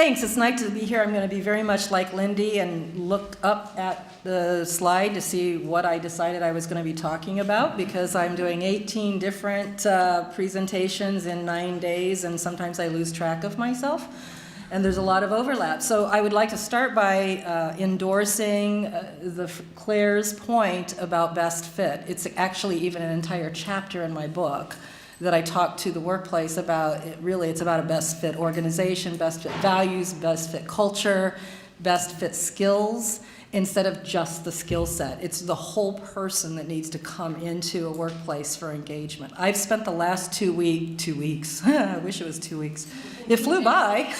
Thanks, it's nice to be here. I'm going to be very much like Lindy and look up at the slide to see what I decided I was going to be talking about, because I'm doing 18 different presentations in 9 days, and sometimes I lose track of myself, and there's a lot of overlap. So I would like to start by endorsing Claire's point about best fit. It's actually even an entire chapter in my book that I talk to the workplace about. It's about a best fit organization, best fit values, best fit culture, best fit skills, instead of just the skill set. It's the whole person that needs to come into a workplace for engagement. I've spent the last 2 weeks, I wish it was 2 weeks, it flew by,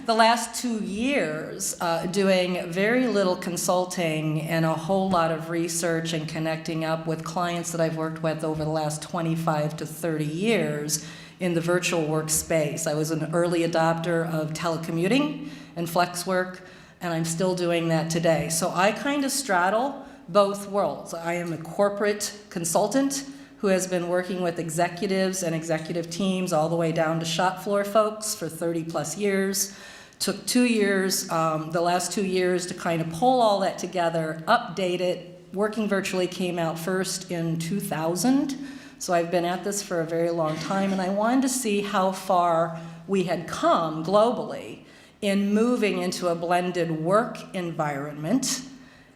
the last 2 years doing very little consulting and a whole lot of research and connecting up with clients that I've worked with over the last 25 to 30 years in the virtual workspace. I was an early adopter of telecommuting and flex work, and I'm still doing that today. So I kind of straddle both worlds. I am a corporate consultant who has been working with executives and executive teams all the way down to shop floor folks for 30 plus years. Took 2 years, the last 2 years, to kind of pull all that together, update it. Working virtually came out first in 2000. So I've been at this for a very long time, and I wanted to see how far we had come globally in moving into a blended work environment,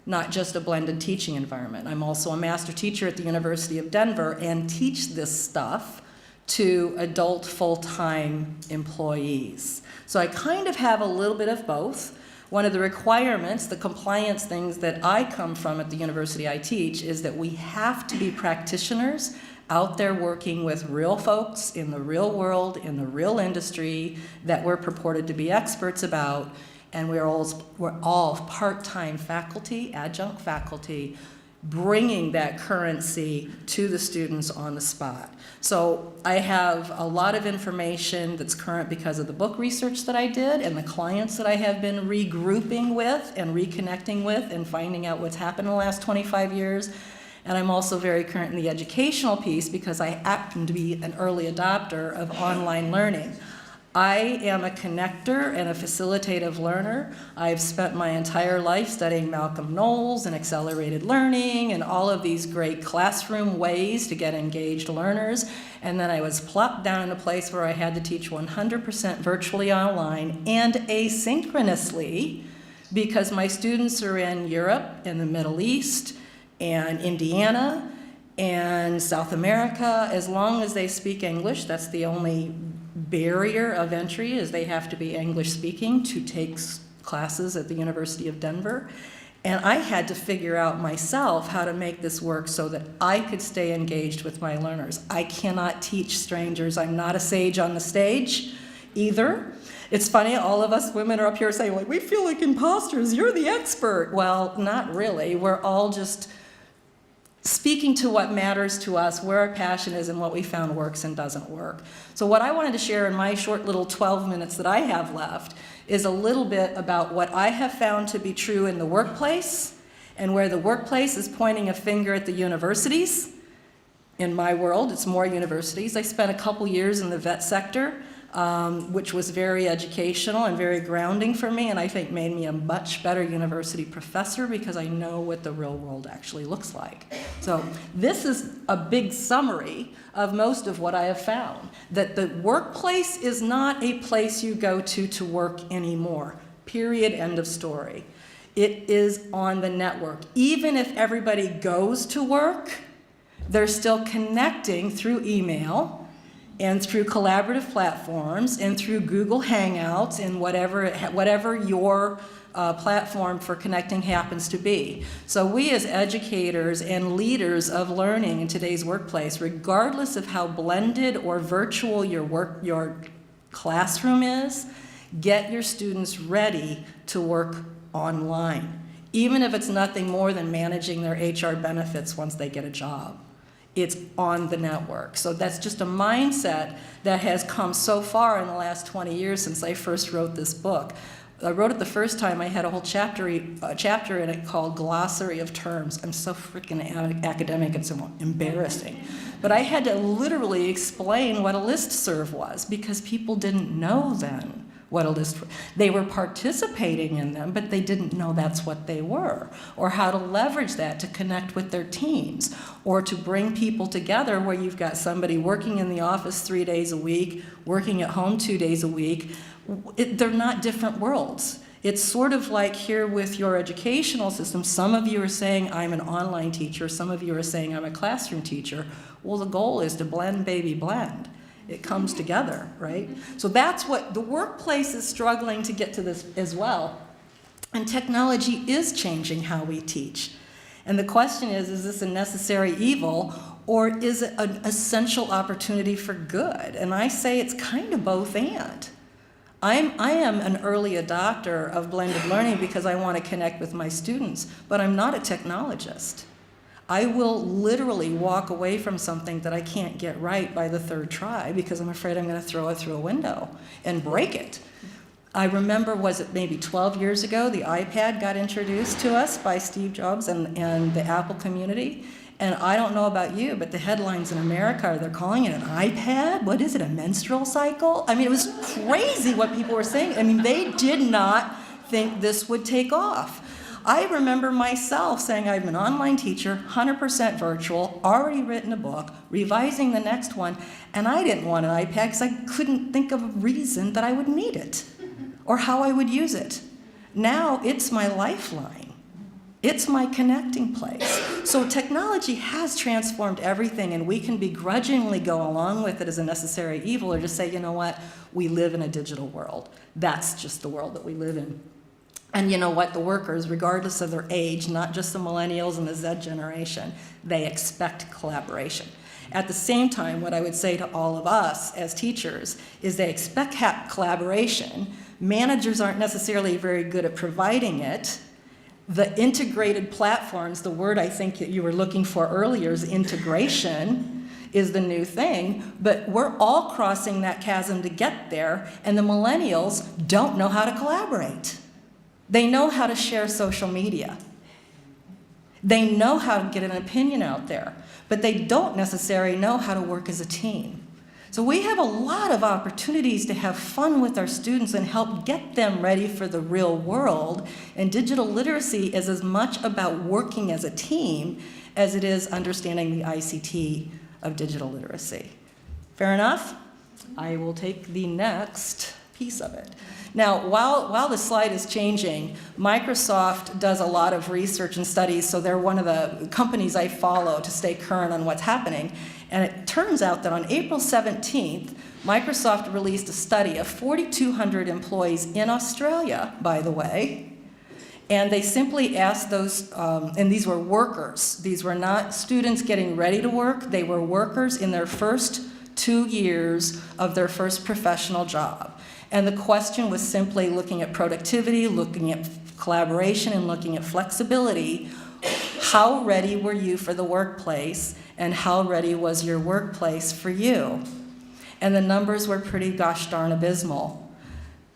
not just a blended teaching environment. I'm also a master teacher at the University of Denver and teach this stuff to adult full-time employees. So I kind of have a little bit of both. One of the requirements, the compliance things that I come from at the university I teach, is that we have to be practitioners out there working with real folks in the real world, in the real industry that we're purported to be experts about, and we're all part-time faculty, adjunct faculty, bringing that currency to the students on the spot. So I have a lot of information that's current because of the book research that I did and the clients that I have been regrouping with and reconnecting with and finding out what's happened in the last 25 years. And I'm also very current in the educational piece because I happen to be an early adopter of online learning. I am a connector and a facilitative learner. I've spent my entire life studying Malcolm Knowles and accelerated learning and all of these great classroom ways to get engaged learners. And then I was plopped down in a place where I had to teach 100% virtually online and asynchronously, because my students are in Europe and the Middle East and Indiana and South America. As long as they speak English, that's the only barrier of entry, is they have to be English speaking to take classes at the University of Denver. And I had to figure out myself how to make this work so that I could stay engaged with my learners. I cannot teach strangers. I'm not a sage on the stage either. It's funny, all of us women are up here saying, like, we feel like imposters, you're the expert. Well, not really. We're all just speaking to what matters to us, where our passion is, and what we found works and doesn't work. So what I wanted to share in my short little 12 minutes that I have left is a little bit about what I have found to be true in the workplace, and where the workplace is pointing a finger at the universities. In my world, it's more universities. I spent a couple years in the vet sector, which was very educational and very grounding for me, and I think made me a much better university professor because I know what the real world actually looks like. So this is a big summary of most of what I have found, that the workplace is not a place you go to work anymore. Period, end of story. It is on the network. Even if everybody goes to work, they're still connecting through email and through collaborative platforms and through Google Hangouts and whatever your platform for connecting happens to be. So we as educators and leaders of learning in today's workplace, regardless of how blended or virtual your classroom is, get your students ready to work online, even if it's nothing more than managing their HR benefits once they get a job. It's on the network. So that's just a mindset that has come so far in the last 20 years since I first wrote this book. I wrote it the first time, I had a whole chapter in it called Glossary of Terms. I'm so freaking academic, it's embarrassing. But I had to literally explain what a listserv was because people didn't know then They were participating in them, but they didn't know that's what they were, or how to leverage that to connect with their teams, or to bring people together where you've got somebody working in the office 3 days a week, working at home 2 days a week. They're not different worlds. It's sort of like here with your educational system. Some of you are saying, I'm an online teacher. Some of you are saying, I'm a classroom teacher. Well, the goal is to blend, baby, blend. It comes together, right? So that's what the workplace is struggling to get to this as well. And technology is changing how we teach. And the question is this a necessary evil, or is it an essential opportunity for good? And I say it's kind of both and. I am an early adopter of blended learning because I want to connect with my students, but I'm not a technologist. I will literally walk away from something that I can't get right by the third try because I'm afraid I'm going to throw it through a window and break it. I remember, was it maybe 12 years ago, the iPad got introduced to us by Steve Jobs and the Apple community. And I don't know about you, but the headlines in America, they're calling it an iPad? What is it, a menstrual cycle? I mean, it was crazy what people were saying. I mean, they did not think this would take off. I remember myself saying I'm an online teacher, 100% virtual, already written a book, revising the next one, and I didn't want an iPad because I couldn't think of a reason that I would need it or how I would use it. Now it's my lifeline. It's my connecting place. So technology has transformed everything, and we can begrudgingly go along with it as a necessary evil or just say, you know what, we live in a digital world. That's just the world that we live in. And you know what, the workers, regardless of their age, not just the millennials and the Z generation, they expect collaboration. At the same time, what I would say to all of us as teachers is they expect collaboration. Managers aren't necessarily very good at providing it. The integrated platforms, the word I think that you were looking for earlier is integration, is the new thing, but we're all crossing that chasm to get there, and the millennials don't know how to collaborate. They know how to share social media. They know how to get an opinion out there, but they don't necessarily know how to work as a team. So we have a lot of opportunities to have fun with our students and help get them ready for the real world. And digital literacy is as much about working as a team as it is understanding the ICT of digital literacy. Fair enough? I will take the next piece of it. Now, while the slide is changing, Microsoft does a lot of research and studies, so they're one of the companies I follow to stay current on what's happening. And it turns out that on April 17th, Microsoft released a study of 4,200 employees in Australia, by the way, and they simply asked those, and these were workers. These were not students getting ready to work. They were workers in their first 2 years of their first professional job. And the question was simply looking at productivity, looking at collaboration, and looking at flexibility. How ready were you for the workplace, and how ready was your workplace for you? And the numbers were pretty gosh darn abysmal.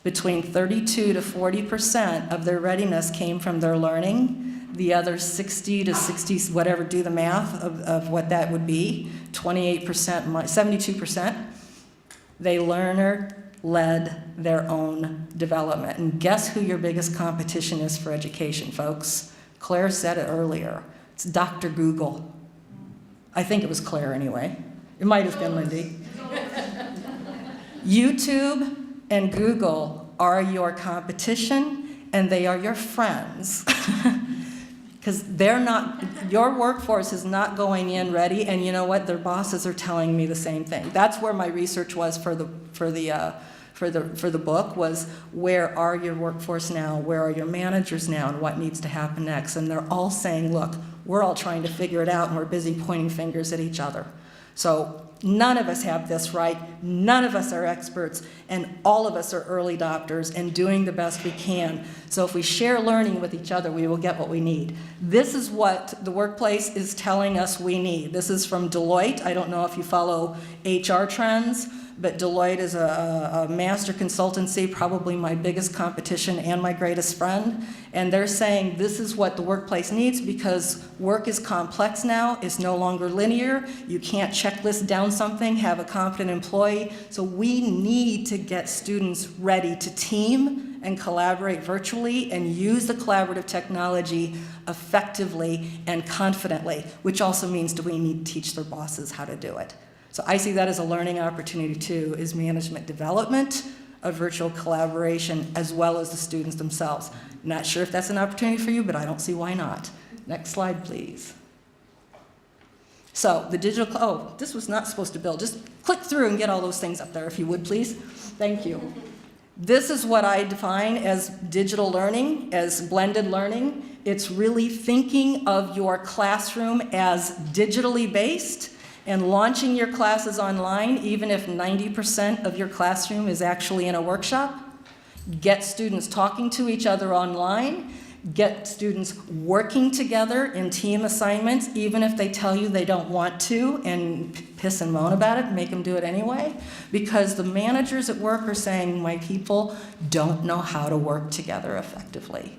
Between 32 to 40% of their readiness came from their learning. The other 60 to 60, whatever, do the math of what that would be, 28%, 72%, they learner-led their own development. And guess who your biggest competition is for education, folks? Claire said it earlier. It's Dr. Google. I think it was Claire anyway. It might have been Lindy. YouTube and Google are your competition, and they are your friends. Because they're not, your workforce is not going in ready, and you know what? Their bosses are telling me the same thing. That's where my research was for the book, was where are your workforce now? Where are your managers now? And what needs to happen next? And they're all saying, look, we're all trying to figure it out, and we're busy pointing fingers at each other. So none of us have this right. None of us are experts, and all of us are early adopters and doing the best we can. So if we share learning with each other, we will get what we need. This is what the workplace is telling us we need. This is from Deloitte. I don't know if you follow HR trends, but Deloitte is a master consultancy, probably my biggest competition and my greatest friend. And they're saying this is what the workplace needs because work is complex now, it's no longer linear. You can't checklist down something, have a competent employee. So we need to get students ready to team and collaborate virtually and use the collaborative technology effectively and confidently, which also means do we need to teach their bosses how to do it. So I see that as a learning opportunity too, is management development of virtual collaboration as well as the students themselves. Not sure if that's an opportunity for you, but I don't see why not. Next slide, please. So the digital, oh, this was not supposed to build. Just click through and get all those things up there if you would, please. Thank you. This is what I define as digital learning, as blended learning. It's really thinking of your classroom as digitally based and launching your classes online, even if 90% of your classroom is actually in a workshop. Get students talking to each other online. Get students working together in team assignments, even if they tell you they don't want to and piss and moan about it, make them do it anyway. Because the managers at work are saying, my people don't know how to work together effectively.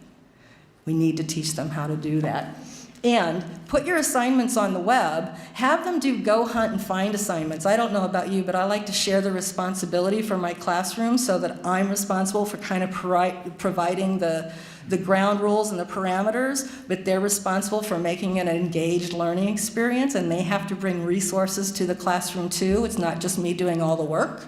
We need to teach them how to do that. And put your assignments on the web, have them do go hunt and find assignments. I don't know about you, but I like to share the responsibility for my classroom so that I'm responsible for kind of providing the ground rules and the parameters, but they're responsible for making it an engaged learning experience, and they have to bring resources to the classroom too. It's not just me doing all the work.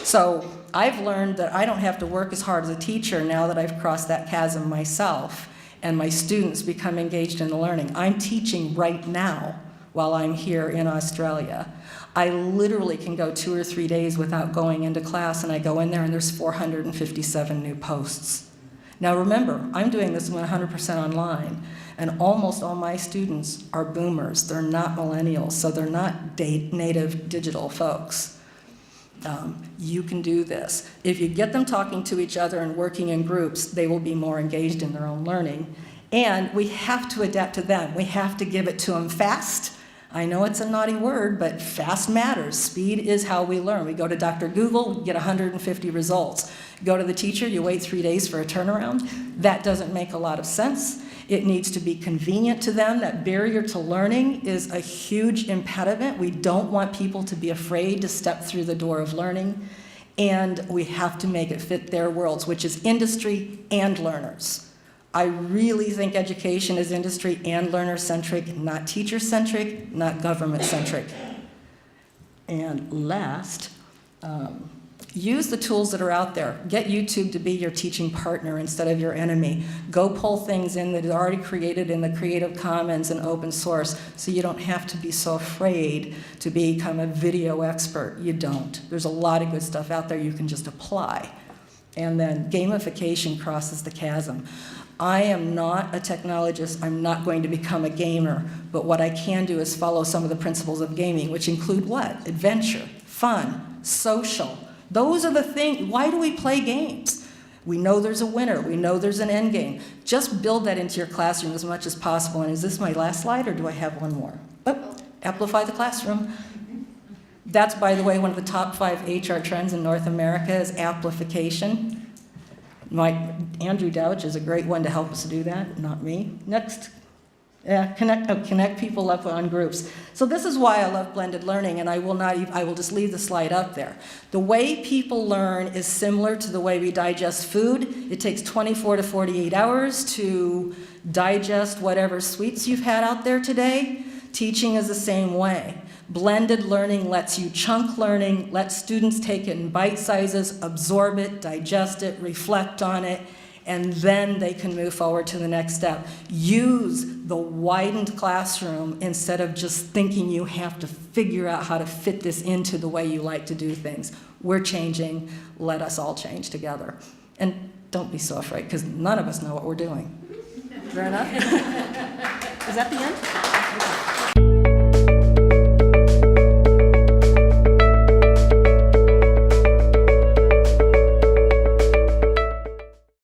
So I've learned that I don't have to work as hard as a teacher now that I've crossed that chasm myself, and my students become engaged in the learning. I'm teaching right now while I'm here in Australia. I literally can go 2 or 3 days without going into class, and I go in there and there's 457 new posts. Now remember, I'm doing this 100% online, and almost all my students are boomers. They're not millennials, so they're not native digital folks. You can do this. If you get them talking to each other and working in groups, they will be more engaged in their own learning. And we have to adapt to them. We have to give it to them fast. I know it's a naughty word, but fast matters. Speed is how we learn. We go to Dr. Google, we get 150 results. Go to the teacher, you wait 3 days for a turnaround. That doesn't make a lot of sense. It needs to be convenient to them. That barrier to learning is a huge impediment. We don't want people to be afraid to step through the door of learning. And we have to make it fit their worlds, which is industry and learners. I really think education is industry and learner-centric, not teacher-centric, not government-centric. And last, use the tools that are out there. Get YouTube to be your teaching partner instead of your enemy. Go pull things in that are already created in the Creative Commons and open source so you don't have to be so afraid to become a video expert. You don't. There's a lot of good stuff out there you can just apply. And then gamification crosses the chasm. I am not a technologist. I'm not going to become a gamer. But what I can do is follow some of the principles of gaming, which include what? Adventure, fun, social. Those are the things. Why do we play games? We know there's a winner. We know there's an end game. Just build that into your classroom as much as possible. And is this my last slide, or do I have one more? Oh, amplify the classroom. That's, by the way, one of the top 5 HR trends in North America is amplification. Andrew Douch is a great one to help us do that, not me. Next. Connect people up on groups. So this is why I love blended learning, and I will just leave the slide up there. The way people learn is similar to the way we digest food. It takes 24 to 48 hours to digest whatever sweets you've had out there today. Teaching is the same way. Blended learning lets you chunk learning, let students take it in bite sizes, absorb it, digest it, reflect on it, and then they can move forward to the next step. Use the widened classroom instead of just thinking you have to figure out how to fit this into the way you like to do things. We're changing. Let us all change together. And don't be so afraid, because none of us know what we're doing. Fair enough? Is that the end? Okay.